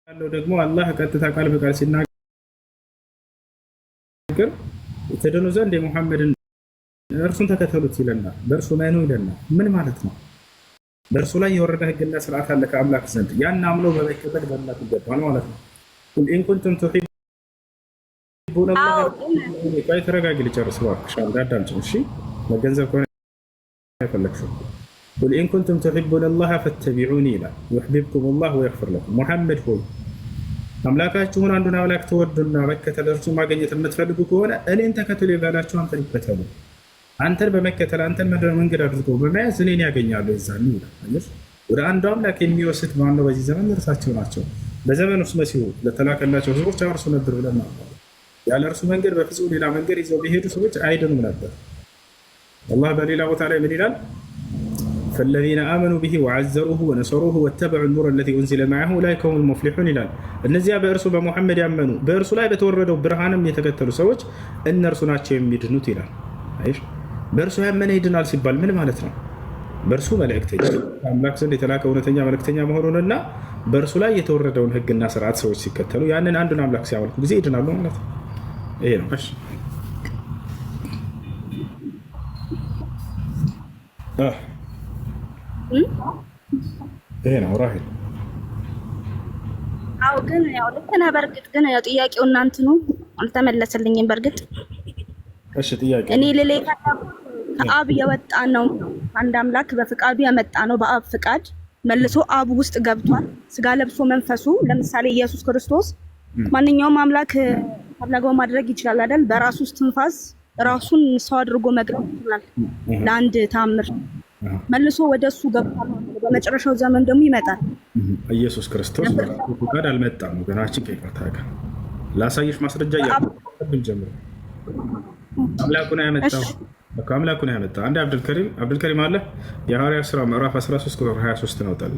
ያለው ደግሞ አላህ ቀጥታ ቃል በቃል ሲናገር ትድኑ ዘንድ የሙሐመድን እርሱን ተከተሉት ይለናል። በእርሱ መኑ ይለናል። ምን ማለት ነው? በእርሱ ላይ የወረደ ህግና ስርዓት አለ ከአምላክ ዘንድ። ያን አምኖ በመከተል በእምነት ይገባል ማለት ነው። ቁል ኢን ኩንቱም ቱሒቡነ ላህ ተረጋጊ፣ ልጨርስ እባክሽ፣ አዳምጪኝ እሺ። መገንዘብ ከሆነ የፈለግሽው ቁል ኢን ኩንቱም ቱሒቡነ ላህ ፈተቢዑኒ ይላል። ዩሕቢብኩም ላህ ወየግፊር ለኩም። ሙሐመድ ሆይ አምላካችሁን አንዱን አምላክ ተወዱና መከተል እርሱ ማግኘት የምትፈልጉ ከሆነ እኔን ተከተሉ ይባላችሁ፣ አንተን ይከተሉ። አንተን በመከተል አንተን መንገድ አድርገው በመያዝ እኔን ያገኛሉ። የዛን ይላል ወደ አንዱ አምላክ የሚወስድ ማነው? በዚህ ዘመን እርሳቸው ናቸው። በዘመን ውስጥ መሲሁ ለተላከላቸው ህዝቦች አርሱ ነበር ብለን ያለ እርሱ መንገድ በፍጹም ሌላ መንገድ ይዘው ቢሄዱ ሰዎች አይድኑም ነበር። አላህ በሌላ ቦታ ላይ ምን ይላል? فالذين آمنوا به وعزروه ونصروه واتبعوا النور الذي أنزل معه أولئك هم المفلحون ይላል። እነዚያ በእርሱ በሙሐመድ ያመኑ በእርሱ ላይ በተወረደው ብርሃንም የተከተሉ ሰዎች እነርሱ ናቸው የሚድኑት ይላል። አይሽ በእርሱ ያመነ ይድናል ሲባል ምን ማለት ነው? በእርሱ መልእክተኛ አምላክ ዘንድ የተላከ እውነተኛ መልእክተኛ መሆኑንና በእርሱ ላይ የተወረደውን ህግና ስርዓት ሰዎች ሲከተሉ ያንን አንዱን አምላክ ሲያመልኩ ጊዜ ይድናሉ ማለት ነው። ይሄ ነው። እሺ ይሄ ነው ራሂል። አዎ ግን ያው ልክ ነህ። በእርግጥ ግን ያው ጥያቄው እናንተኑ አልተመለሰልኝም። በእርግጥ እሺ ጥያቄ እኔ ለሌላ ከአብ የወጣ ነው አንድ አምላክ በፍቃዱ ያመጣ ነው። በአብ ፍቃድ መልሶ አብ ውስጥ ገብቷል ስጋ ለብሶ መንፈሱ። ለምሳሌ ኢየሱስ ክርስቶስ ማንኛውም አምላክ ፈለገው ማድረግ ይችላል አይደል? በራሱ ትንፋስ ራሱን ሰው አድርጎ መግለጽ ይችላል ለአንድ ታምር። መልሶ ወደሱ ገብቷል። በመጨረሻው ዘመን ደግሞ ይመጣል። ኢየሱስ ክርስቶስ ፍቃድ አልመጣም። ወገናችን ከይቅርታ ጋር ላሳየሽ ማስረጃ ያለው ጀምሮ አምላኩን ያመጣው አምላኩን ያመጣው አንድ አብዱልከሪም አለ። የሐዋርያት ሥራ ምዕራፍ 13 ቁጥር 23 ነው ታለ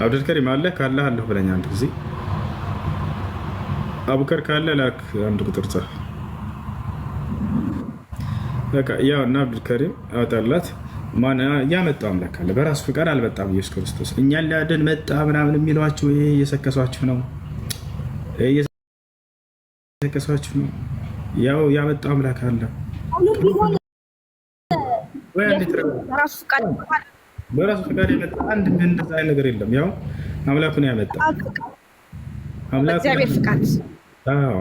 አብዱልከሪም አለ ካለ አለሁ ብለኛ አንድ ጊዜ አቡከር ካለ ላክ አንድ ቁጥር ጻፍ በቃ ያው እና አብዱልከሪም አጣላት ማን ያመጣው አምላክ አለ። በራሱ ፍቃድ አልመጣም ኢየሱስ ክርስቶስ። እኛን ሊያድን መጣ ምናምን የሚሏችሁ ይሄ እየሰከሷችሁ ነው እየሰከሷችሁ ነው። ያው ያመጣው አምላክ አለ። በራሱ ፍቃድ የመጣ አንድ እንደዛ አይነት ነገር የለም። ያው አምላኩን ያመጣ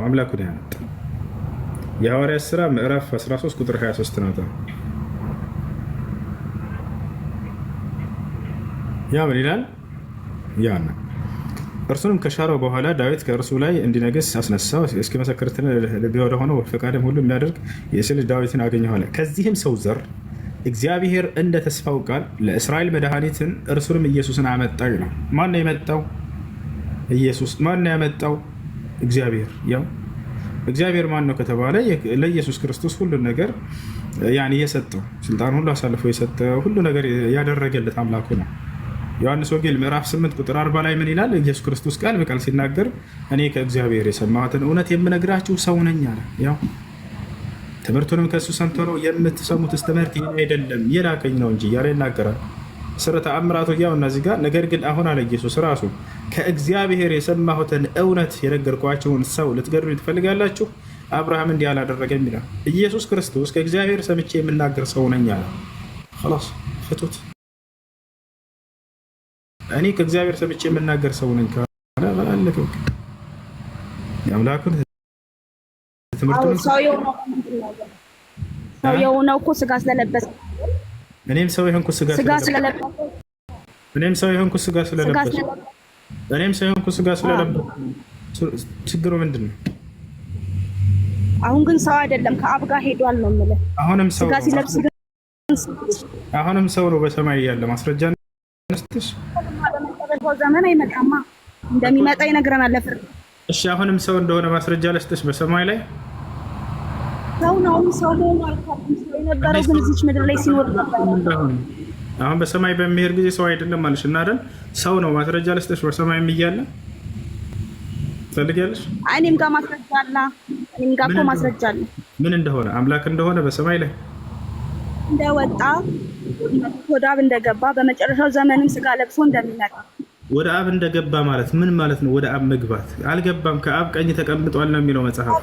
አምላኩን ያመጣ የሐዋርያት ሥራ ምዕራፍ 13 ቁጥር 23 ነው። ያ ምን ይላል? ያና እርሱንም ከሻረው በኋላ ዳዊት ከእርሱ ላይ እንዲነግስ አስነሳው። እስኪመሰክርትን ልብ ወደ ሆነው ፈቃድም ሁሉ የሚያደርግ የእሴይ ልጅ ዳዊትን አገኘሁ አለ። ከዚህም ሰው ዘር እግዚአብሔር እንደ ተስፋው ቃል ለእስራኤል መድኃኒትን እርሱንም ኢየሱስን አመጣው ይላል። ማን ነው የመጣው? ኢየሱስ። ማን ነው ያመጣው? እግዚአብሔር። ያው እግዚአብሔር ማን ነው ከተባለ ለኢየሱስ ክርስቶስ ሁሉ ነገር ያን የሰጠው ስልጣን ሁሉ አሳልፎ የሰጠ ሁሉ ነገር ያደረገለት አምላኩ ነው። ዮሐንስ ወንጌል ምዕራፍ 8 ቁጥር 40 ላይ ምን ይላል? ኢየሱስ ክርስቶስ ቃል በቃል ሲናገር እኔ ከእግዚአብሔር የሰማሁትን እውነት የምነግራችሁ ሰው ነኝ አለ። ያው ትምህርቱንም ከእሱ ሰምቶ ነው የምትሰሙት ትምህርት ይሄ አይደለም የላከኝ ነው እንጂ እያለ ይናገራል። ስለ ተአምራቱ ያው እነዚህ ጋር ነገር ግን አሁን አለ ኢየሱስ ራሱ ከእግዚአብሔር የሰማሁትን እውነት የነገርኳችሁን ሰው ልትገድሉ ትፈልጋላችሁ? አብርሃም እንዲህ አላደረገም ይላል። ኢየሱስ ክርስቶስ ከእግዚአብሔር ሰምቼ የምናገር ሰው ነኝ አለ። خلاص ፍቱት። እኔ ከእግዚአብሔር ሰምቼ የምናገር ሰው ነኝ ካለ አለቀው። የአምላኩን ትምህርቱን ሰው የሆነው እኮ ስጋ ስለለበሰ እኔም ሰው የሆንኩ ስጋ ስለለበሰ ችግሩ ምንድን ነው? አሁን ግን ሰው አይደለም ከአብ ጋር ሄዷል ነው የምልህ። አሁንም ሰው ነው በሰማይ ያለ ማስረጃ ነስተሽ ዘመን አይመጣማ እንደሚመጣ ይነግረናል ለፍርድ። እሺ አሁንም ሰው እንደሆነ ማስረጃ ለስተሽ በሰማይ ላይ ሰው ነው የነበረው ግን እዚች ምድር ላይ ሲኖር ነበር። አሁን በሰማይ በሚሄድ ጊዜ ሰው አይደለም ማለት እና አይደል? ሰው ነው ማስረጃ ለስተሽ በሰማይ የሚያለ ትፈልጊያለሽ? እኔም ጋር ማስረጃ አለ። እኔም ጋር እኮ ማስረጃ አለ። ምን እንደሆነ አምላክ እንደሆነ በሰማይ ላይ እንደወጣ ወደ አብ እንደገባ በመጨረሻው ዘመንም ስጋ ለብሶ እንደሚመጣ ወደ አብ እንደገባ ማለት ምን ማለት ነው? ወደ አብ መግባት አልገባም። ከአብ ቀኝ ተቀምጧል ነው የሚለው መጽሐፍ።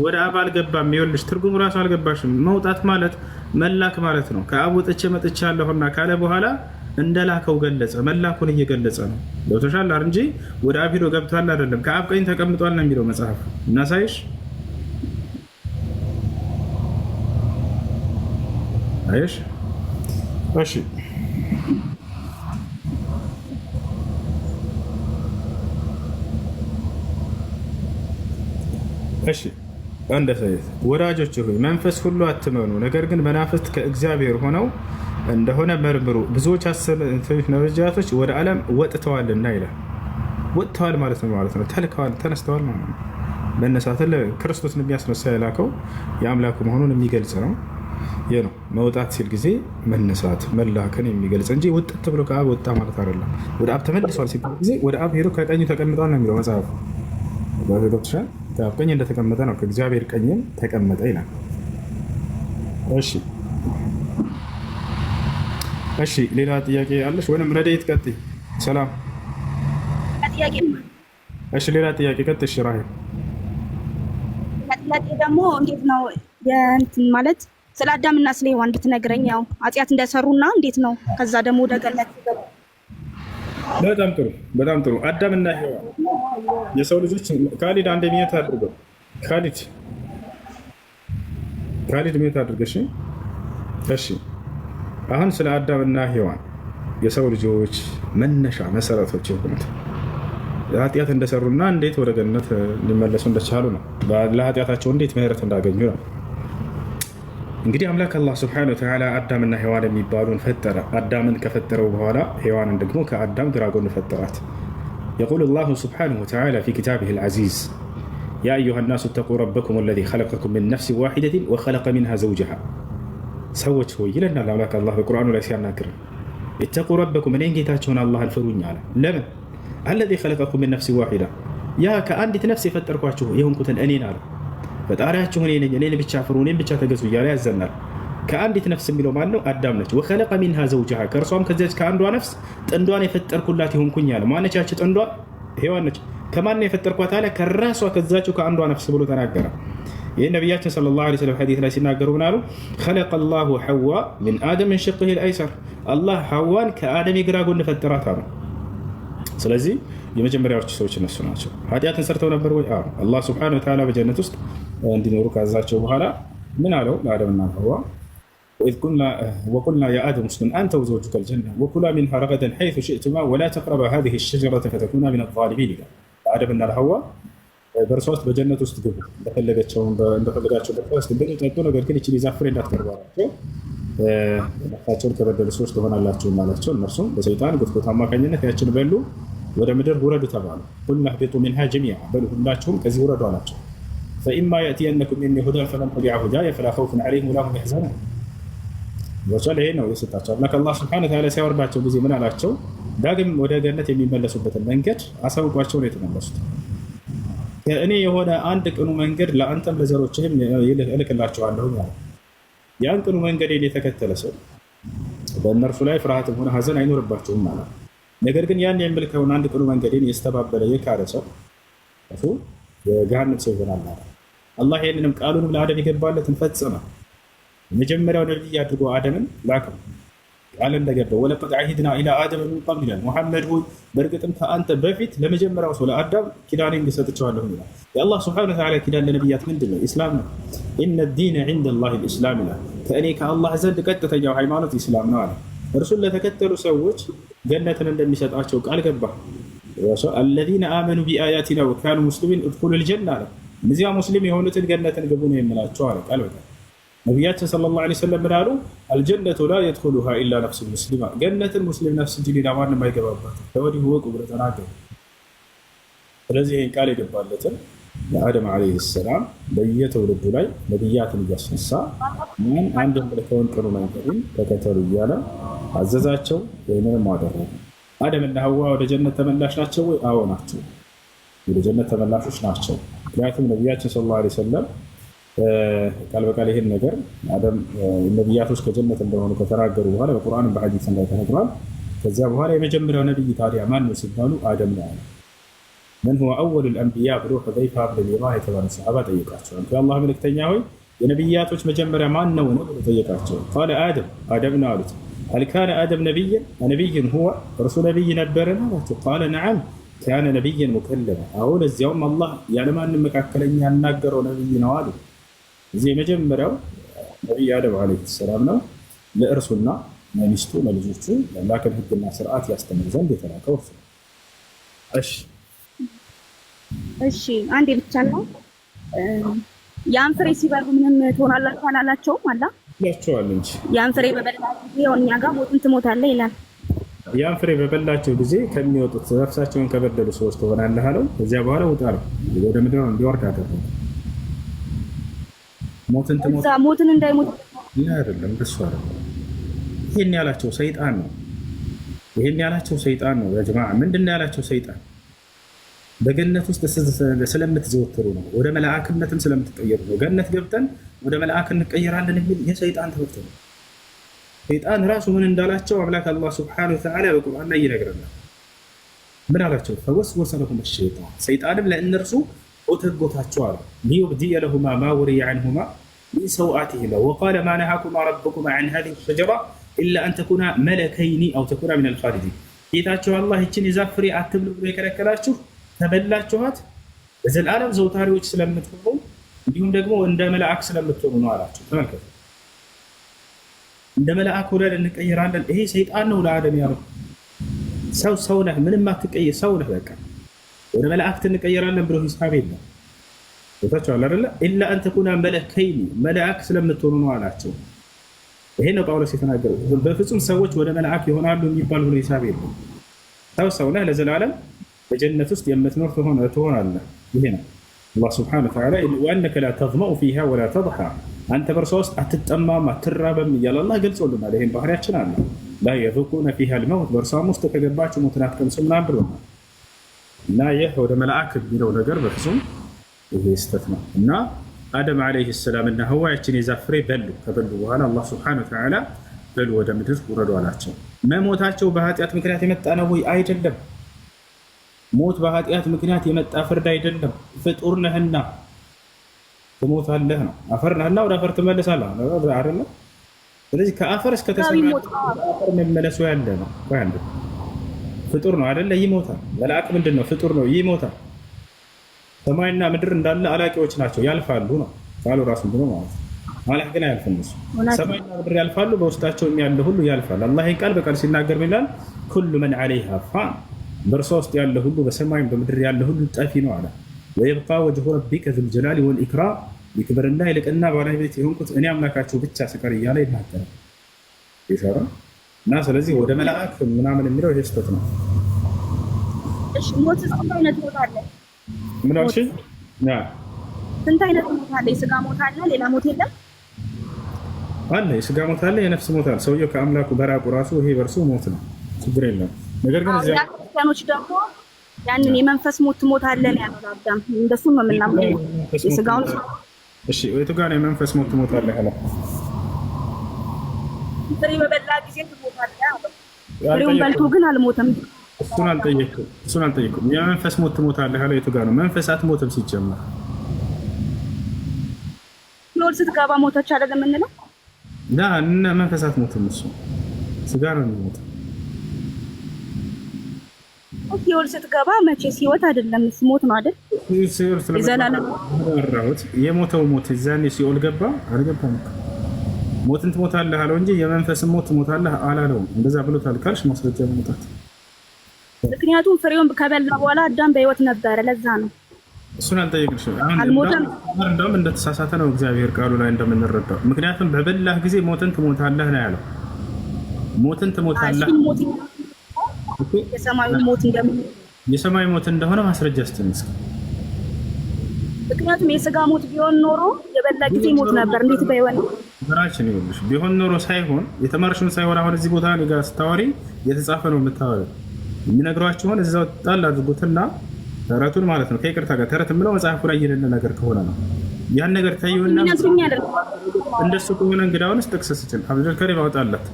ወደ አብ አልገባም። ይኸውልሽ ትርጉሙ ራሱ አልገባሽም። መውጣት ማለት መላክ ማለት ነው። ከአብ ወጥቼ መጥቻለሁና ካለ በኋላ እንደላከው ገለጸ። መላኩን እየገለጸ ነው። ገብቶሻል እንጂ ወደ አብ ሄዶ ገብቷል አይደለም። ከአብ ቀኝ ተቀምጧል ነው የሚለው መጽሐፍ። እናሳይሽ። አይሽ እሺ እሺ አንደ ሰይት ወዳጆች ሆይ መንፈስ ሁሉ አትመኑ፣ ነገር ግን መናፍስት ከእግዚአብሔር ሆነው እንደሆነ መርምሩ፣ ብዙዎች ነቢያቶች ወደ ዓለም ወጥተዋልና ይላል። ወጥተዋል ማለት ነው ተልከዋል፣ ተነስተዋል ማለት ነው። መነሳትን ክርስቶስን የሚያስነሳ የላከው የአምላኩ መሆኑን የሚገልጽ ነው። ይህ ነው መውጣት ሲል ጊዜ መነሳት መላክን የሚገልጽ እንጂ ውጥት ብሎ ከአብ ወጣ ማለት አይደለም። ወደ አብ ተመልሷል ሲባል ጊዜ ወደ አብ ሄዶ ከቀኙ ተቀምጧል ነው የሚለው መጽሐፉ። ገብቶሻል? ከአብ ቀኝ እንደተቀመጠ ነው፣ ከእግዚአብሔር ቀኝም ተቀመጠ ይላል። እሺ ሌላ ጥያቄ አለሽ ወይም ረድኤት ቀጥይ። ሰላም። እሺ ሌላ ጥያቄ ቀጥይ። እሺ ራሄል። ጥያቄ ደግሞ እንዴት ነው የእንትን ማለት ስለ አዳምና ስለ ሔዋን ብትነግረኝ፣ ያው ኃጢአት እንደሰሩና እንዴት ነው ከዛ ደግሞ ወደ ገነት ይገቡ። በጣም ጥሩ። አዳምና ሔዋን የሰው ልጆች ካሊድ አንድ ሚኒት አድርገው። ካሊድ ሚኒት አድርገሽ። እሺ አሁን ስለ አዳምና ሔዋን የሰው ልጆች መነሻ መሰረቶች የሆኑት ኃጢአት እንደሰሩና እንዴት ወደ ገነት ሊመለሱ እንደቻሉ ነው። ለኃጢአታቸው እንዴት ምህረት እንዳገኙ ነው። እንግዲህ አምላክ አላህ ስብሐነሁ ወተዓላ አዳምና ሔዋን የሚባሉን ፈጠረ። አዳምን ከፈጠረው በኋላ ሔዋንን ደግሞ ከአዳም ግራ ጎን ፈጠራት። የቁል አላሁ ስብሐነሁ ወተዓላ ፊ ኪታቢሂል ዐዚዝ ያ አዩሃ ናሱ እተቁ ረበኩም አለዚ ኸለቀኩም ሚን ነፍሲን ዋሒደትን ወኸለቀ ሚንሃ ዘውጀሃ። ሰዎች ሆይ ይለናል አምላክ አላህ በቁርአኑ ላይ ሲያናግር፣ እተቁ ረበኩም እኔን ጌታቸውን አላህን ፍሩኝ አለ። ለምን? አለዚ ኸለቀኩም ሚን ነፍሲን ዋሒዳ፣ ያ ከአንዲት ነፍስ የፈጠርኳችሁ የሆንኩትን እኔን አለ። ፈጣሪያችሁ እኔ ነኝ፣ እኔን ብቻ ፍሩ፣ እኔን ብቻ ተገዙ እያለ ያዘናል። ከአንዲት ነፍስ የሚለው ማን ነው? አዳም ነች። ወኸለቀ ሚንሃ ዘውጀሃ፣ ከእርሷም ከዚያች ከአንዷ ነፍስ ጥንዷን የፈጠርኩላት የሆንኩኝ አለ። ማነች ያች ጥንዷ? ሔዋን ነች። ከማን የፈጠርኳት አለ? ከራሷ ከዛችው ከአንዷ ነፍስ ብሎ ተናገረ። ይህ ነቢያችን ሰለላሁ ዐለይሂ ወሰለም ሐዲስ ላይ ሲናገሩ ምን አሉ? ኸለቀ ላሁ ሐዋ ሚን አደም ሚን ሸቅሂል አይሰር፣ አላህ ሐዋን ከአደም የግራ ጎን ፈጠራት አሉ። ስለዚህ የመጀመሪያዎቹ ሰዎች እነሱ ናቸው። ኃጢአትን ሰርተው ነበር ወይ? አላህ ሱብሓነሁ ወተዓላ በጀነት ውስጥ እንዲኖሩ ካዛቸው በኋላ ምን አለው ለአደምና ሐዋ? ወቁልና ያ አደም እስኩን አንተ ወዘውጁከ አልጀነ ወኩላ ሚንሃ ረገደን ሐይሱ ሽእቱማ ወላ ተቅረባ ሃዚሂ ሸጀረተ ፈተኩና ሚነ ዛሊሚን ይላል። ለአደምና ለሐዋ በእርሷ ውስጥ በጀነት ውስጥ ግቡ፣ እንደፈለጋቸው በእርሷ ውስጥ ብሉ፣ ጠጡ፣ ነገር ግን ይህችን የዛፍ ፍሬ እንዳትቀርቡ አላቸው። ነፍሳቸውን ከበደሉ ሰዎች ትሆናላችሁ አላቸው። እነርሱም በሰይጣን ጉትጎታ አማካኝነት ያችን በሉ፣ ወደ ምድር ውረዱ ተባሉ። ቁልና እህቢጡ ሚንሃ ጀሚዓ፣ በሉ ሁላችሁም ከዚህ ውረዱ አላቸው። ፈኢማ የእትየነኩም ሚኒ ሁደን ፈመን ተቢዐ ሁዳየ ፈላ ኸውፉን ዐለይሂም ወላ ሁም የሕዘኑን። ይሄ ነው የሰጣቸው አምላክ አላህ ሱብሓነሁ ወተዓላ ሲያወርዳቸው ጊዜ ምን አላቸው? ዳግም ወደ ገነት የሚመለሱበትን መንገድ አሳውቋቸው ነው የተመለሱት። ከእኔ የሆነ አንድ ቅኑ መንገድ ለአንተም ለዘሮችህም እልክላቸዋለሁ ማለት። ያን ቅኑ መንገዴን የተከተለ ሰው በእነርሱ ላይ ፍርሃትም ሆነ ሐዘን አይኖርባቸውም ማለት። ነገር ግን ያን የምልከውን አንድ ቅኑ መንገዴን የስተባበለ የካደ ሰው እሱ የገሃነም ሰው ይሆናል ማለት። አላህ ይህንንም ቃሉንም ለአደም የገባለትን ፈጸመ። የመጀመሪያው ነቢይ አድርጎ አደምን ላከው። ቃል እንደገባው ወለቀድ ዐሂድና ኢላ አደም ሚን ቀብል ይላል። ሙሐመድ ሆይ በእርግጥም ከአንተ በፊት ለመጀመሪያው ሰው ለአዳም ኪዳኔን ሰጥቼዋለሁ ይላል። የአላህ ሱብሓነሁ ወተዓላ ኪዳን ለነቢያት ምንድን ነው? ኢስላም ነው። ኢነ ዲነ ዒንደላሂ ልእስላም ይላል። ከእኔ ከአላህ ዘንድ ቀጥተኛው ሃይማኖት ኢስላም ነው አለ። እርሱን ለተከተሉ ሰዎች ገነትን እንደሚሰጣቸው ቃል ገባ። አለዚነ አመኑ ቢአያቲና ወካኑ ሙስሊሚን እድኹሉል ጀና አለ። እነዚያ ሙስሊም የሆኑትን ገነትን ግቡ ነው የምላቸው አለ ቃል በቃል። ነቢያችን ሰለላሁ ዐለይሂ ወሰለም ምን አሉ? አልጀነቱ ላ የድኹሉሃ ኢላ ነፍሱ ሙስሊማ፣ ገነትን ሙስሊም ነፍስ እንጂ ሌላ ማንም አይገባባትም፣ ከወዲሁ ወቁ ብለው ተናገሩ። ስለዚህ ይህን ቃል የገባለትን ለአደም ዐለይሂ ሰላም በየትውልዱ ላይ ነቢያትን እያስነሳ ምን አንድ ምልከውን ቅኑ መንገድን ተከተሉ እያለ አዘዛቸው። ይህንንም አደረጉ። አደምና ሐዋ ወደ ጀነት ተመላሽ ናቸው ወይ? አዎ ናቸው፣ ወደ ጀነት ተመላሾች ናቸው። ምክንያቱም ነቢያችን ሰለላሁ ዐለይሂ ወሰለም ቃል በቃል ይሄን ነገር አደም ነቢያቶች ከጀነት እንደሆኑ ከተናገሩ በኋላ በቁርአን በሐዲስ ላይ ተነግሯል። ከዚያ በኋላ የመጀመሪያው ነቢይ ታዲያ ማን ነው ሲባሉ አደም ነው አለ። መን ሁወ አወሉል አንቢያ ብሎ ሁዘይፋ ብን የማን የተባለ ሰሃባ ጠየቃቸው። የአላህ መልእክተኛ ሆይ የነቢያቶች መጀመሪያ ማን ነው ብሎ ጠየቃቸው። ቃለ አደም አደም ነው አሉት። هل كان آدم نبيا هو رسول نبي نبرنا قال نعم كان نبيا مكلما أقول اليوم الله يعني ما أنك أكلني أن نقر نبي نوالي زي مجمرة نبي آدم عليه السلام لأرسلنا ما نشتو ما لجوتو لكن هد الناس رأت يستمر زنبي تلاك وفر እሺ አንዴ ብቻ ነው ያን ፍሬ ሲበሉ ምንም ትሆናላችሁ አላላቸውም አላ ያቸዋል እንጂ ያን ፍሬ በበላችሁ ጊዜ እኛ ጋር ሞትን ትሞታለህ ይላል። ያን ፍሬ በበላቸው ጊዜ ከሚወጡት ነፍሳቸውን ከበደሉ ሰዎች ትሆናለህ አለው። ከዚያ በኋላ ውጣ ነው ወደ ምድር እንዲወርድ አደረገው። ሞትን እንዳይሞት አይደለም እሱ አይደለም። ይሄን ያላቸው ሰይጣን ነው። ይሄን ያላቸው ሰይጣን ነው። ያ ጀማዓ ምንድነው ያላቸው ሰይጣን? በገነት ውስጥ ስለምትዘወትሩ ነው። ወደ መላእክነትም ስለምትቀየሩ ነው። ገነት ገብተን ወደ መላእክ እንቀየራለን የሚል የሰይጣን ትምህርት ነው። ሰይጣን ራሱ ምን እንዳላቸው አምላክ አላህ ሱብሓነሁ ወተዓላ በቁርአን ላይ ይነግረናል። ምን አላቸው? ፈወስወሰ ለሁም ሸይጣን ሰይጣንም ለእነርሱ ወተጎታቸው አለ። ሊዩብዲየ ለሁማ ማ ወሪየ ዐንሁማ ሚን ሰውአቲሂማ ወቃለ ማ ነሃኩማ ረቡኩማ ዐን ሃዚሂ ሸጀራ ኢላ አን ተኩና መለከይኒ አው ተኩና ሚነል ኻሊዲን። ጌታቸው አላህ ይህችን የዛፍ ፍሬ አትብሉ ብሎ የከለከላችሁ ተበላችኋት በዘላለም ዘውታሪዎች ስለምትሆኑ እንዲሁም ደግሞ እንደ መልአክ ስለምትሆኑ ነው አላቸው። ተመልከቱ፣ እንደ መልአክ ሆነን እንቀየራለን። ይሄ ሰይጣን ነው ለአደም ያለው። ሰው ነህ፣ ምንም አትቀየር፣ ሰው ነህ፣ በቃ ወደ መላእክት እንቀየራለን ብሎ ሂሳብ የለም። ቦታቸዋል አይደለ? ኢላ አን ተኩና መለከይኒ መልአክ ስለምትሆኑ ነው አላቸው። ይሄ ነው ጳውሎስ የተናገረው። በፍጹም ሰዎች ወደ መልአክ ይሆናሉ የሚባል ብሎ ሂሳብ የለም። ሰው ነህ ለዘላለም በጀነት ውስጥ የምትኖር ትሆናለህ። ይሄ ነው አላህ ሱብሓነሁ ወተዓላ ወአነከ ላ ተዝመኡ ፊሃ ወላ ተድሓ፣ አንተ በእርሷ ውስጥ አትጠማም አትራበም እያለ አላህ ገልጾልናል። ይሄን ባህሪያችን አለ። ላ የዙቁነ ፊሃ ልመውት፣ በእርሷም ውስጥ ከገባችሁ ሞትን አትቀምሱም ምናምን ብሎናል። እና ይህ ወደ መልአክ የሚለው ነገር በፍጹም ይሄ ስህተት ነው። እና አደም ዓለይሂ ሰላም እና ሐዋ ያችን የዛፍ ፍሬ በሉ። ከበሉ በኋላ አላህ ሱብሓነሁ ወተዓላ በሉ ወደ ምድር ውረዱ አላቸው። መሞታቸው በኃጢአት ምክንያት የመጣ ነው ወይ? አይደለም። ሞት በኃጢአት ምክንያት የመጣ ፍርድ አይደለም። ፍጡር ነህና ትሞታለህ ነው። አፈር ነህና ወደ አፈር ትመለሳለህ አይደለ? ስለዚህ ከአፈር እስከ ተሰራ አፈር መመለሱ ያለ ነው። ፍጡር ነው አይደለ? ይሞታል። መልአክ ምንድን ነው? ፍጡር ነው፣ ይሞታል። ሰማይና ምድር እንዳለ አላቂዎች ናቸው፣ ያልፋሉ ነው ቃሉ ራሱ ብሎ ማለት ነው። መልአክ ግን አያልፍም። እሱ ሰማይና ምድር ያልፋሉ፣ በውስጣቸው ያለ ሁሉ ያልፋል። አላህ ይህን ቃል በቃል ሲናገር ይላል ኩሉ መን ዐለይሃ ፋን፣ በእርሷ ውስጥ ያለ ሁሉ በሰማይም በምድር ያለ ሁሉ ጠፊ ነው አለ። ወየብቃ ወጅሁ ረቢከ ዙል ጀላሊ ወልኢክራም፣ የክብርና የልቅና ባለቤት የሆንኩት እኔ አምላካችሁ ብቻ ስቀር እያለ ይናገራል ይሰራ እና ስለዚህ ወደ መልአክ ምናምን የሚለው ይሄ ስህተት ነው። እሺ ሞት ስንት አይነት ሞት አለ? ምን አልሽ? ስንት አይነት ሞት አለ? የስጋ ሞት አለ፣ ሌላ ሞት የለም? አለ፣ የስጋ ሞት አለ፣ የነፍስ ሞት አለ። ሰውየው ከአምላኩ በራቁ ራሱ ይሄ በእርሱ ሞት ነው፣ ችግር የለም። ነገር ግን እዚያ ክርስቲያኖች ደግሞ ያንን የመንፈስ ሞት ትሞታለህ ያለው አዳም፣ እንደሱ ነው የምናምነው። የስጋውን እሺ፣ የቱ ጋር ነው የመንፈስ ሞት ትሞታለህ ያለው? ፍሬ በበላ ጊዜ ትሞታለህ አለ። ፍሬውን በልቶ ግን አልሞተም። እሱን አልጠየኩም። የመንፈስ ሞት ትሞታለህ ያለው የቱ ጋር ነው? መንፈስ አትሞትም ሲጀመር። ኖር ስትገባ ሞተች አይደለም የምንለው? እና መንፈስ አትሞትም፣ እሱ ስጋ ነው የሚሞተው። ሲኦል ስትገባ መቼስ ህይወት አይደለም ሞት ነው አይደል? ሲኦል ስለመራሁት የሞተው ሞት እዛኔ ሲኦል ገባ አልገባም? ሞትን ትሞታለህ አለው እንጂ የመንፈስ ሞት ትሞታለህ አላለውም። እንደዛ ብሎታል ካልሽ ማስረጃ ማውጣት። ምክንያቱም ፍሬውን ከበላ በኋላ አዳም በህይወት ነበረ፣ ለዛ ነው። እሱን አልጠየቅሽም። እንደውም እንደተሳሳተ ነው እግዚአብሔር ቃሉ ላይ እንደምንረዳው። ምክንያቱም በበላህ ጊዜ ሞትን ትሞታለህ ነው ያለው። ሞትን ትሞታለህ የሰማይ ሞት እንደሆነ ማስረጃ ስትንስ። ምክንያቱም የስጋ ሞት ቢሆን ኖሮ የበላ ጊዜ ሞት ነበር። እንዴት ባይሆን ራችን ይኸውልሽ፣ ቢሆን ኖሮ ሳይሆን የተማርሽውን ሳይሆን አሁን እዚህ ቦታ እኔ ጋር ስታወሪ የተጻፈ ነው የምታወሪው። የሚነግሯችሁን እዛው ጣል አድርጉትና ተረቱን ማለት ነው። ከይቅርታ ጋር ተረት የምለው መጽሐፉ ላይ የሌለ ነገር ከሆነ ነው። ያን ነገር ታዩና እንደሱ ከሆነ እንግዳውንስ ጥቅስ ስጭን አብዱል ከሪም አውጣላት።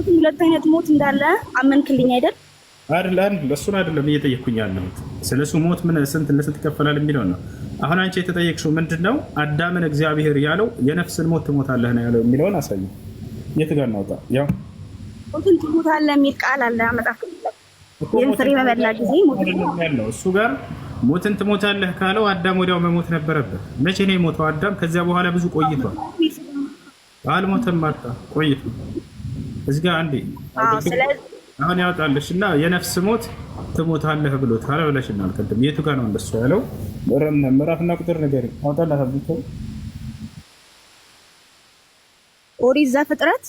ሁለት አይነት ሞት እንዳለ አመንክልኝ አይደል? አይደል? እሱን አይደለም እየጠየቅኩኝ ያለሁት ስለሱ ሞት ምን ስንት ለስንት ይከፈላል የሚለው ነው። አሁን አንቺ የተጠየቅሽው ምንድነው? አዳምን እግዚአብሔር ያለው የነፍስን ሞት ትሞታለህ ነው ያለው የሚለውን አሳይ። የት ጋር እናውጣ? ያው ሞትን ትሞታለህ የሚል ቃል አለ መጽሐፍ ላይ። ይህን ፍሬ በበላ ጊዜ ሞት ያለው እሱ ጋር ሞትን ትሞታለህ ካለው አዳም ወዲያው መሞት ነበረበት። መቼ ነው የሞተው አዳም? ከዚያ በኋላ ብዙ ቆይቷል። አልሞተም፣ ማጣ ቆይቷል። እዚህ ጋር አንዴ አሁን ያወጣልሽ እና የነፍስ ሞት ትሞታለህ ብሎታል ብለሽናል ቅድም። የቱ ጋር ነው እንደሱ ያለው? ምዕራፍና ቁጥር ነገር አውጣላት አብቶ ኦሪት ዘፍጥረት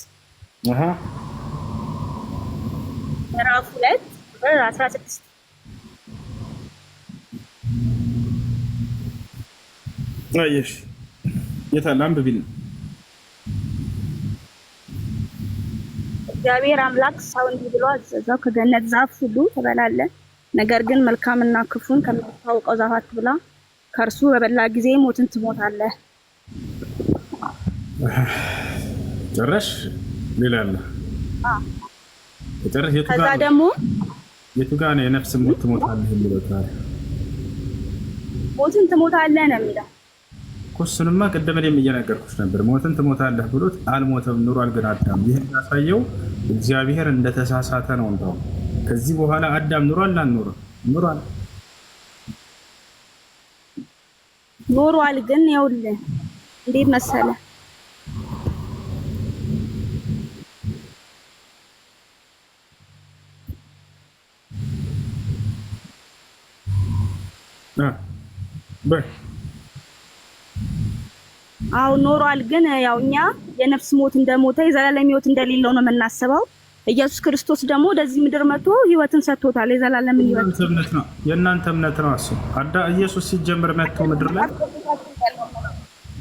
ምዕራፍ 2 ቁጥር 16 አየሽ የታለ? አንብቢል። እግዚአብሔር አምላክ ሰው እንዲህ ብሎ አዘዘው፣ ከገነት ዛፍ ሁሉ ትበላለህ፣ ነገር ግን መልካምና ክፉን ከምታውቀው ዛፍ አትብላ፣ ከእርሱ በበላ ጊዜ ሞትን ትሞታለህ። ጨረሽ? ሌላ አለ? ጨረሽ? ከዛ ደግሞ የቱ ጋር ነው የነፍስ ሞት ትሞታለህ የሚለው? ሞትን ትሞታለህ ነው የሚለው። እሱንማ ቅድም እኔም እየነገርኩሽ ነበር። ሞትን ትሞታለህ ብሎት አልሞተም፣ ኑሯል። ግን አዳም ይህን ያሳየው እግዚአብሔር እንደተሳሳተ ነው። እንደው ከዚህ በኋላ አዳም ኑሯል አልኖረም? ኑሯል። ኖሯል። ግን ይኸውልህ እንዴት መሰለህ አሁን ኖሯል። ግን ያው እኛ የነፍስ ሞት እንደሞተ የዘላለም ሕይወት እንደሌለው ነው የምናስበው። ኢየሱስ ክርስቶስ ደግሞ ወደዚህ ምድር መጥቶ ሕይወትን ሰጥቶታል፣ የዘላለም ሕይወት። የእናንተ እምነት ነው እሱ። ኢየሱስ ሲጀምር መጥቶ ምድር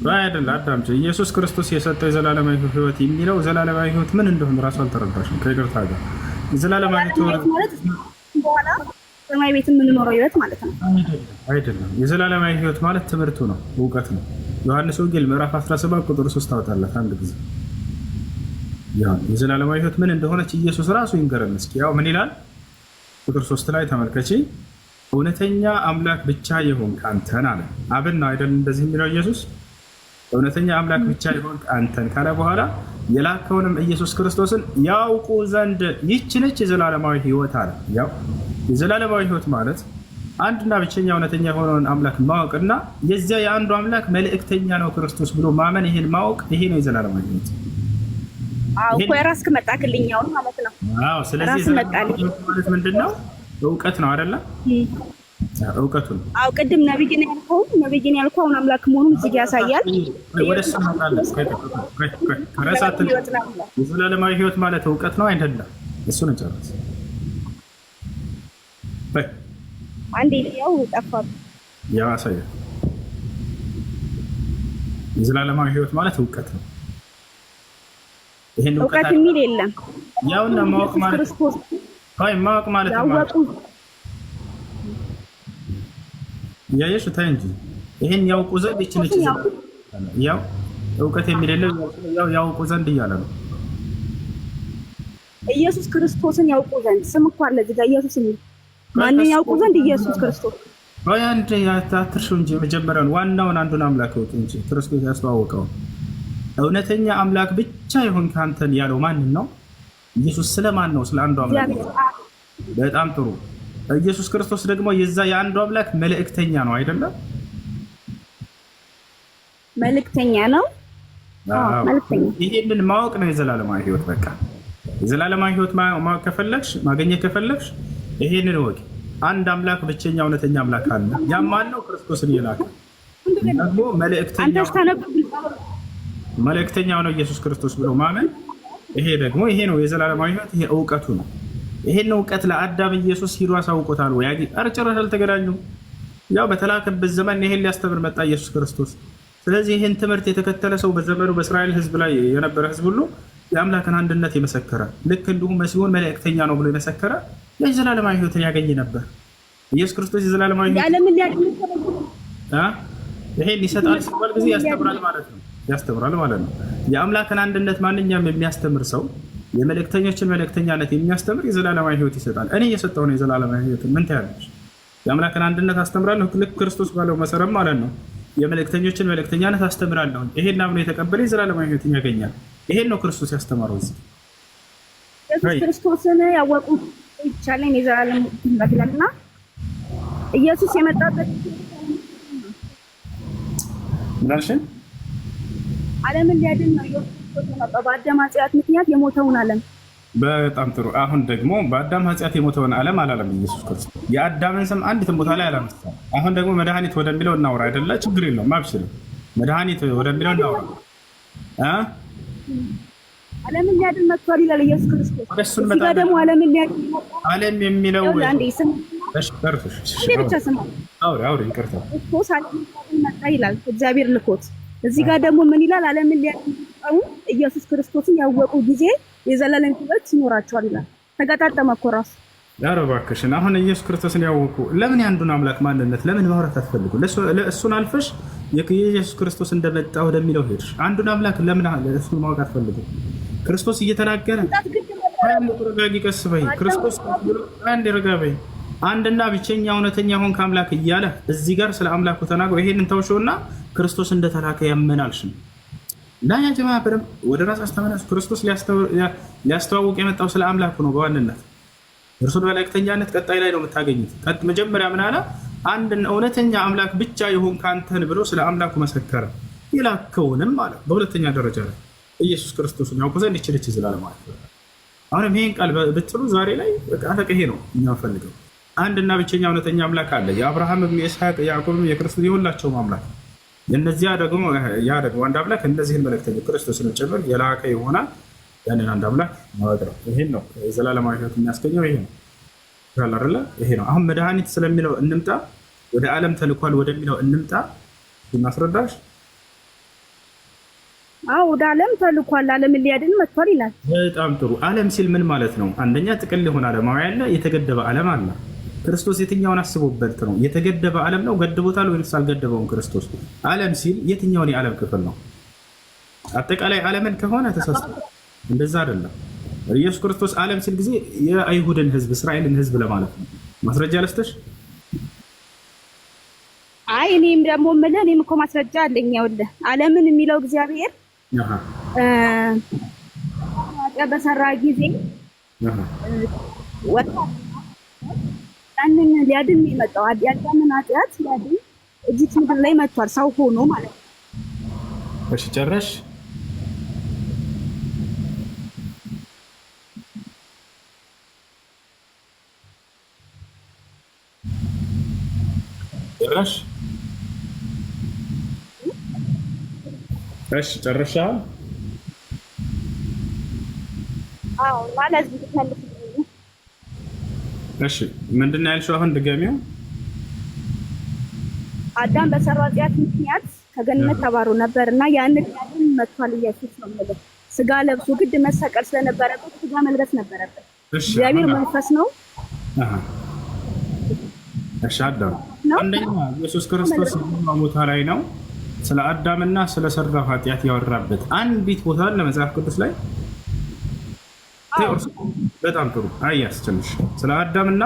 ላይ አይደል? አዳምጪ። ኢየሱስ ክርስቶስ የሰጠው የዘላለማዊ ሕይወት የሚለው ዘላለማዊ ሕይወት ምን እንደሆነ ራሱ አልተረዳሽም። ከይቅርታ ጋር ዘላለማዊ ሕይወት ማለት በኋላ ሰማይ ቤት የምንኖረው ሕይወት ማለት ነው አይደለም። የዘላለማዊ ሕይወት ማለት ትምህርቱ ነው፣ እውቀት ነው። ዮሐንስ ወንጌል ምዕራፍ 17 ቁጥር 3 ታወጣላት አንድ ጊዜ። ያው የዘላለማዊ ሕይወት ምን እንደሆነች ኢየሱስ ራሱ ይንገረን እስኪ። ያው ምን ይላል? ቁጥር 3 ላይ ተመልከቺ። እውነተኛ አምላክ ብቻ የሆንክ አንተን አለ። አብን ነው አይደል እንደዚህ የሚለው ኢየሱስ። እውነተኛ አምላክ ብቻ የሆንክ አንተን ካለ በኋላ የላከውንም ኢየሱስ ክርስቶስን ያውቁ ዘንድ ይህች ነች የዘላለማዊ ሕይወት አለ። ያው የዘላለማዊ ሕይወት ማለት አንድና ብቸኛ እውነተኛ የሆነውን አምላክ ማወቅና የዚያ የአንዱ አምላክ መልእክተኛ ነው ክርስቶስ ብሎ ማመን፣ ይሄን ማወቅ፣ ይሄ ነው የዘላለማዊ ሕይወት። አዎ እኮ የራስክ መጣክልኛው ማለት ነው። አዎ ስለዚህ የዘላለማዊ ሕይወት ማለት ምንድነው? እውቀት ነው አይደለ? እውቀቱ ነው። አዎ ቅድም ነብይን ያልከው አሁን አምላክ መሆኑን እዚህ ያሳያል። ወደ እሱ እንመጣለን። ከራሳችን የዘላለማዊ ሕይወት ማለት እውቀት ነው አይደለም? እሱን እንጨርስ። አንዴ ያው ጠፋው። ያው አሳየ። የዘላለማዊ ሕይወት ማለት እውቀት ነው። ይሄን እውቀት የሚል የለም። ያውና ማወቅ ማለት ማወቅ ማለት ነው። ያየሽ ታይ እንጂ ይሄን ያውቁ ዘንድ ይችላል። ያው እውቀት የሚል የለም። ያው ያውቁ ዘንድ እያለ ነው። ኢየሱስ ክርስቶስን ያውቁ ዘንድ ስም እኮ አለ እዚህ ጋር ኢየሱስ የሚል ማንን ያውቁ ዘንድ? ኢየሱስ ክርስቶስ። አንድ ያታትርሹ እንጂ መጀመሪያውን ዋናውን አንዱን አምላክ ይወጡ እንጂ ክርስቶስ ያስተዋወቀው እውነተኛ አምላክ ብቻ ይሆን ካንተን ያለው ማንን ነው? ኢየሱስ ስለማን ነው? ስለ አንዱ አምላክ። በጣም ጥሩ። ኢየሱስ ክርስቶስ ደግሞ የዛ የአንዱ አምላክ መልእክተኛ ነው አይደለም? መልእክተኛ ነው። መልእክተኛ። ይሄንን ማወቅ ነው የዘላለማዊ ሕይወት። በቃ የዘላለማዊ ሕይወት ማወቅ ከፈለግሽ ማግኘት ከፈለግሽ ይሄንን ወቂ። አንድ አምላክ ብቸኛ እውነተኛ አምላክ አለ። ያም ማን ነው? ክርስቶስን የላከ ደግሞ መልእክተኛው ነው ኢየሱስ ክርስቶስ ብሎ ማመን። ይሄ ደግሞ ይሄ ነው የዘላለማዊ ሕይወት። ይሄ እውቀቱ ነው። ይሄን እውቀት ለአዳም ኢየሱስ ሂዶ አሳውቆታል ወይ? ጭራሽ አልተገናኙም። ያው በተላከበት ዘመን ይሄን ሊያስተምር መጣ ኢየሱስ ክርስቶስ። ስለዚህ ይሄን ትምህርት የተከተለ ሰው በዘመኑ በእስራኤል ሕዝብ ላይ የነበረ ሕዝብ ሁሉ የአምላክን አንድነት የመሰከረ ልክ እንዲሁም መሲሁን መልእክተኛ ነው ብሎ የመሰከረ የዘላለማዊ ሕይወትን ያገኝ ነበር። ኢየሱስ ክርስቶስ የዘላለማዊ ይሄን ይሰጣል ሲባል ጊዜ ያስተምራል ማለት ነው። ያስተምራል ማለት ነው። የአምላክን አንድነት ማንኛውም የሚያስተምር ሰው የመልእክተኞችን መልእክተኛነት የሚያስተምር የዘላለማዊ ህይወት ይሰጣል። እኔ እየሰጠሁ ነው የዘላለማዊ ህይወት። ምን ታያለሽ? የአምላክን አንድነት አስተምራለሁ፣ ልክ ክርስቶስ ባለው መሰረት ማለት ነው። የመልእክተኞችን መልእክተኛነት አስተምራለሁ። ይሄን አምኖ የተቀበለ የዘላለማዊ ህይወትን ያገኛል። ይሄን ነው ክርስቶስ ያስተማረው። እዚህ ክርስቶስን ያወቁ ይቻላል የዘላለም ይላልና ኢየሱስ የመጣበት ምናልሽን ዓለምን ሊያድን ነው። ኢየሱስ የመጣው በአዳም ኃጢአት ምክንያት የሞተውን ዓለም። በጣም ጥሩ። አሁን ደግሞ በአዳም ኃጢአት የሞተውን ዓለም አላለም ኢየሱስ ክርስቶስ። የአዳምን ስም አንዲትም ቦታ ላይ አላነሳም። አሁን ደግሞ መድኃኒት ወደሚለው እናውራ አይደለ? ችግር የለውም አብሽር። መድኃኒት ወደሚለው እናውራ። ዓለምን ሊያድን መጥቷል ይላል ኢየሱስ ክርስቶስ። እሱን እዚህ ጋር ደግሞ ዓለምን ሊያድን ዓለም የሚለው ክርስቶስ ዓለምን ሊያድን መጣ ይላል እግዚአብሔር ልኮት። እዚህ ጋር ደግሞ ምን ይላል? ዓለምን ሊያድን ኢየሱስ ክርስቶስን ያወቁ ጊዜ የዘላለም ሕይወት ይኖራቸዋል ይላል። ተገጣጠመ እኮ ራሱ። ኧረ እባክሽን አሁን ኢየሱስ ክርስቶስን ያወቁ ለምን የአንዱን አምላክ ማንነት ለምን ማውራት አትፈልጉ? እሱን አልፈሽ የኢየሱስ ክርስቶስ እንደመጣ ወደሚለው ሄድሽ። አንዱን አምላክ ለምን እሱን ማወቅ አትፈልጉ? ክርስቶስ እየተናገረ ረጋጊ፣ ቀስ በይ። ክርስቶስ አንድ ረጋ በይ። አንድና ብቸኛ እውነተኛ ሆንክ አምላክ እያለ እዚህ ጋር ስለ አምላኩ ተናግሮ ይሄንን ተውሾና ክርስቶስ እንደተላከ ያመናልሽ እና ያ ጀማ በደም ወደ ራስ አስተማናስ ክርስቶስ ሊያስተዋውቅ የመጣው ስለ አምላኩ ነው። በዋንነት እርሱን መልእክተኛነት ቀጣይ ላይ ነው የምታገኙት። መጀመሪያ ምን አለ? አንድ እውነተኛ አምላክ ብቻ የሆንክ አንተን ብሎ ስለ አምላኩ መሰከረ። ይላከውንም ማለት በሁለተኛ ደረጃ ላይ ኢየሱስ ክርስቶስን ያውቁ ዘንድ ይችልች ይዝላል ማለት ነው። አሁንም ይሄን ቃል ብትሉ ዛሬ ላይ በቃ ይሄ ነው እኛ ፈልገው አንድና ብቸኛ እውነተኛ አምላክ አለ። የአብርሃምም የይስሐቅ የያዕቆብም የክርስቶስ የሁላቸውም አምላክ የነዚያ ደግሞ አንድ አምላክ እነዚህን መልእክተኞች ክርስቶስን ጭምር የላከ ይሆናል። ያንን አንድ አምላክ ማወቅ ነው። ይሄን ነው የዘላለማዊ ሕይወት የሚያስገኘው። ይሄ ነው አይደለ? ይሄ ነው። አሁን መድኃኒት ስለሚለው እንምጣ፣ ወደ ዓለም ተልኳል ወደሚለው እንምጣ። እናስረዳሽ። ወደ ዓለም ተልኳል፣ ዓለምን ሊያድን መጥቷል ይላል። በጣም ጥሩ። ዓለም ሲል ምን ማለት ነው? አንደኛ ጥቅል የሆነ ዓለማዊ አለ፣ የተገደበ ዓለም አለ። ክርስቶስ የትኛውን አስቦበት ነው? የተገደበ ዓለም ነው ገድቦታል ወይስ አልገደበውም? ክርስቶስ ዓለም ሲል የትኛውን የዓለም ክፍል ነው? አጠቃላይ ዓለምን ከሆነ ተሳስቶ እንደዛ አይደለም። ኢየሱስ ክርስቶስ ዓለም ሲል ጊዜ የአይሁድን ሕዝብ እስራኤልን ሕዝብ ለማለት ነው። ማስረጃ ለስተሽ? እኔም ደግሞ የምልህ እኔም እኮ ማስረጃ አለኝ። ይኸውልህ ዓለምን የሚለው እግዚአብሔር በሰራ ጊዜ ያንን ሊያድን የመጣው የአዳምን ኃጢአት ሊያድን እዚህ ምድር ላይ መጥቷል፣ ሰው ሆኖ ማለት ነው። እሺ ጨረሽ? ጨረሽ? እሺ ጨረሻ? ማለት እሺ ምንድን ነው ያልሽው? አሁን ድገሚው። አዳም በሰራው ኃጢአት ምክንያት ከገነት ተባሮ ነበር እና ያንን ሊያድን መጥቷል ኢየሱስ ነው የምልህ። ስጋ ለብሶ ግድ መሰቀል ስለነበረበት ስጋ መልበስ ነበረበት። እግዚአብሔር መንፈስ ነው። እሺ አዳም አንደኛ ኢየሱስ ክርስቶስ ቦታ ላይ ነው ስለ አዳምና ስለ ሰራው ኃጢአት ያወራበት አንዲት ቦታ ለመጽሐፍ ቅዱስ ላይ በጣም ጥሩ አያስችልሽ። ስለ አዳምና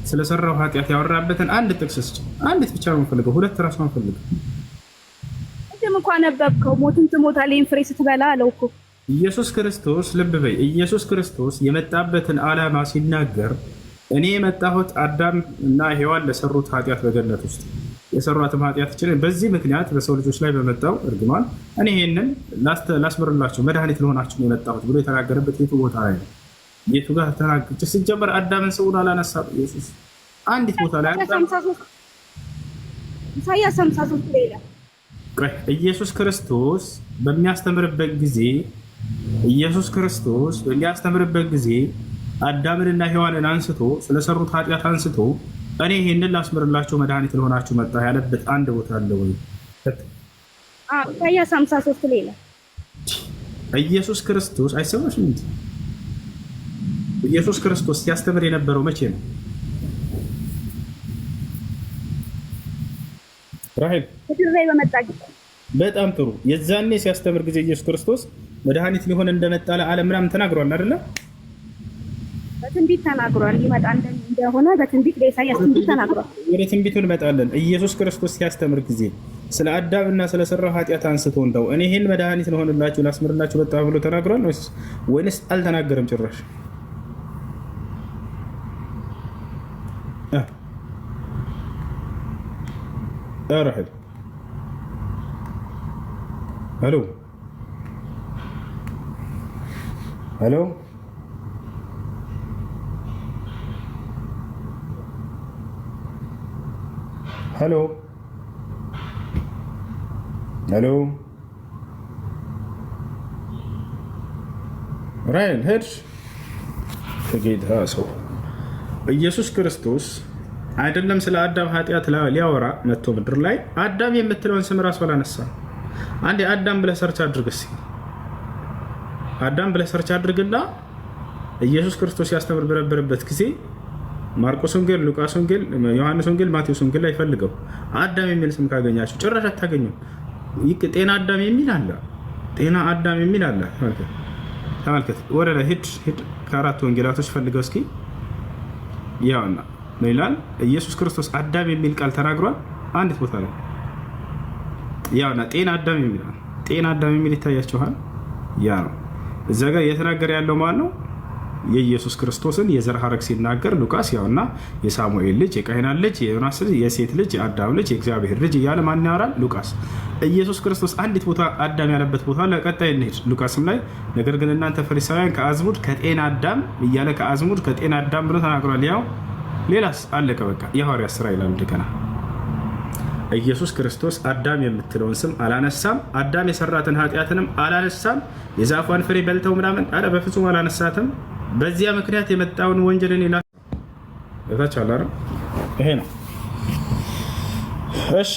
ስለ ሰራው ኃጢአት ያወራበትን አንድ ጥቅስ አንዲት ብቻ ነው የምፈልገው፣ ሁለት ራስ ነው የምፈልገው። እንደም እንኳን ነበብከው ሞትን ትሞታለህ ፍሬ ስትበላ አለው እኮ ኢየሱስ ክርስቶስ። ልብ በይ፣ ኢየሱስ ክርስቶስ የመጣበትን ዓላማ ሲናገር እኔ የመጣሁት አዳም እና ሔዋን ለሰሩት ኃጢአት በገነት ውስጥ የሰሯትም ኃጢአት ይችላል በዚህ ምክንያት በሰው ልጆች ላይ በመጣው እርግማን እኔ ይሄንን ላስምርላችሁ መድኃኒት ለሆናችሁ የመጣሁት ብሎ የተናገረበት የቱ ቦታ ላይ ነው? የቱ ጋር ተናገረ? ሲጀመር አዳምን ሰውን አላነሳም ኢየሱስ። አንዲት ቦታ ላይ ኢሳይያስ 53 ላይ ኢየሱስ ክርስቶስ በሚያስተምርበት ጊዜ አዳምንና ሔዋንን አንስቶ ስለሰሩት ኃጢአት አንስቶ እኔ ይሄንን ላስምርላችሁ መድኃኒት ለሆናችሁ መጣ ያለበት አንድ ቦታ አለ ወይ? ኢሳይያስ 53 ላይ ኢየሱስ ክርስቶስ አይሰማሽም እንዴ? ኢየሱስ ክርስቶስ ሲያስተምር የነበረው መቼ ነው? ራሄል በመጣ ጊዜ። በጣም ጥሩ። የዛኔ ሲያስተምር ጊዜ ኢየሱስ ክርስቶስ መድኃኒት ሊሆን እንደመጣ ለዓለም ምናምን ተናግሯል አይደለ? በትንቢት ተናግሯል። ይመጣ እንደሆነ በትንቢት ለኢሳያስ ትንቢት ተናግሯል። ወደ ትንቢቱ እንመጣለን። ኢየሱስ ክርስቶስ ሲያስተምር ጊዜ ስለ አዳምና ስለ ሰራው ኃጢአት አንስቶ እንደው እኔ ይሄን መድኃኒት ልሆንላችሁ ላስምርላችሁ በጣም ብሎ ተናግሯል ወይስ አልተናገረም ጭራሽ? አረህል ሄሎ ሄሎ ሄሎ ሄሎ ራይል ሄድሽ ከጌታ ሰው ኢየሱስ ክርስቶስ አይደለም ስለ አዳም ኃጢአት ሊያወራ መጥቶ ምድር ላይ አዳም የምትለውን ስም ራሱ አላነሳም። አንዴ አዳም ብለህ ሰርች አድርግ እስኪ። አዳም ብለህ ሰርች አድርግና ኢየሱስ ክርስቶስ ያስተምር በነበረበት ጊዜ ማርቆስ ወንጌል፣ ሉቃስ ወንጌል፣ ዮሐንስ ወንጌል፣ ማቴዎስ ወንጌል ላይ ፈልገው አዳም የሚል ስም ካገኛችሁ ጭራሽ አታገኙም። ጤና አዳም የሚል አለ። ጤና አዳም የሚል አለ። ተመልከት፣ ወደ ላይ ሂድ። ከአራት ወንጌላቶች ፈልገው እስኪ ያውና ምን ይላል? ኢየሱስ ክርስቶስ አዳም የሚል ቃል ተናግሯል አንዲት ቦታ ላይ። ያውና ጤና አዳም የሚል ጤና አዳም የሚል ይታያችኋል። ያ ነው እዛ ጋር እየተናገረ ያለው ማን ነው? የኢየሱስ ክርስቶስን የዘር ሐረግ ሲናገር ሉቃስ ያውና የሳሙኤል ልጅ፣ የቃይናን ልጅ፣ የዮናስ ልጅ፣ የሴት ልጅ፣ የአዳም ልጅ፣ የእግዚአብሔር ልጅ እያለ ማን ያወራል? ሉቃስ። ኢየሱስ ክርስቶስ አንዲት ቦታ አዳም ያለበት ቦታ ለቀጣይ እንሄድ ሉቃስም ላይ ነገር ግን እናንተ ፈሪሳውያን ከአዝሙድ ከጤና አዳም እያለ ከአዝሙድ ከጤና አዳም ብሎ ተናግሯል። ያው ሌላስ አለቀ በቃ። የሐዋርያት ሥራ ይላል እንደገና ኢየሱስ ክርስቶስ አዳም የምትለውን ስም አላነሳም። አዳም የሰራትን ኃጢአትንም አላነሳም። የዛፏን ፍሬ በልተው ምናምን አረ በፍጹም አላነሳትም። በዚያ ምክንያት የመጣውን ወንጀልን ይላል ታች አላረ ይሄ ነው። እሺ